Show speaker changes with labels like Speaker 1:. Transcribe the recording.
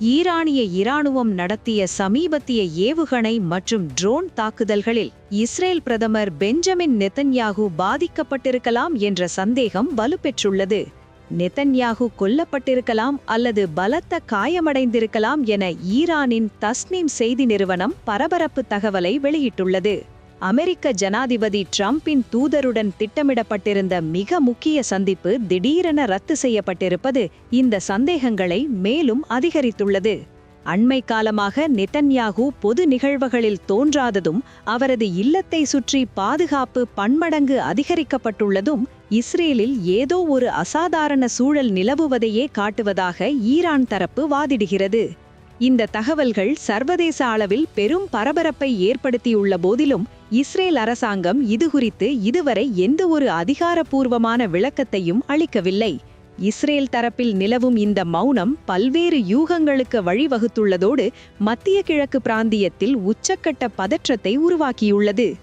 Speaker 1: ஈரானிய இராணுவம் நடத்திய சமீபத்திய ஏவுகணை மற்றும் ட்ரோன் தாக்குதல்களில் இஸ்ரேல் பிரதமர் பெஞ்சமின் நெதன்யாகு பாதிக்கப்பட்டிருக்கலாம் என்ற சந்தேகம் வலுப்பெற்றுள்ளது. நெதன்யாகு கொல்லப்பட்டிருக்கலாம் அல்லது பலத்த காயமடைந்திருக்கலாம் என ஈரானின் தஸ்னீம் செய்தி நிறுவனம் பரபரப்பு தகவலை வெளியிட்டுள்ளது. அமெரிக்க ஜனாதிபதி டிரம்பின் தூதருடன் திட்டமிடப்பட்டிருந்த மிக முக்கிய சந்திப்பு திடீரென ரத்து செய்யப்பட்டிருப்பது இந்த சந்தேகங்களை மேலும் அதிகரித்துள்ளது. அண்மை காலமாக நெதன்யாகு பொது நிகழ்வுகளில் தோன்றாததும் அவரது இல்லத்தை சுற்றி பாதுகாப்பு பன்மடங்கு அதிகரிக்கப்பட்டுள்ளதும் இஸ்ரேலில் ஏதோ ஒரு அசாதாரண சூழல் நிலவுவதையே காட்டுவதாக ஈரான் தரப்பு வாதிடுகிறது. இந்த தகவல்கள் சர்வதேச அளவில் பெரும் பரபரப்பை ஏற்படுத்தியுள்ள போதிலும் இஸ்ரேல் அரசாங்கம் இதுகுறித்து இதுவரை எந்த ஒரு அதிகாரப்பூர்வமான விளக்கத்தையும் அளிக்கவில்லை. இஸ்ரேல் தரப்பில் நிலவும் இந்த மௌனம் பல்வேறு யூகங்களுக்கு வழிவகுத்துள்ளதோடு மத்திய கிழக்கு பிராந்தியத்தில் உச்சக்கட்ட பதற்றத்தை உருவாக்கியுள்ளது.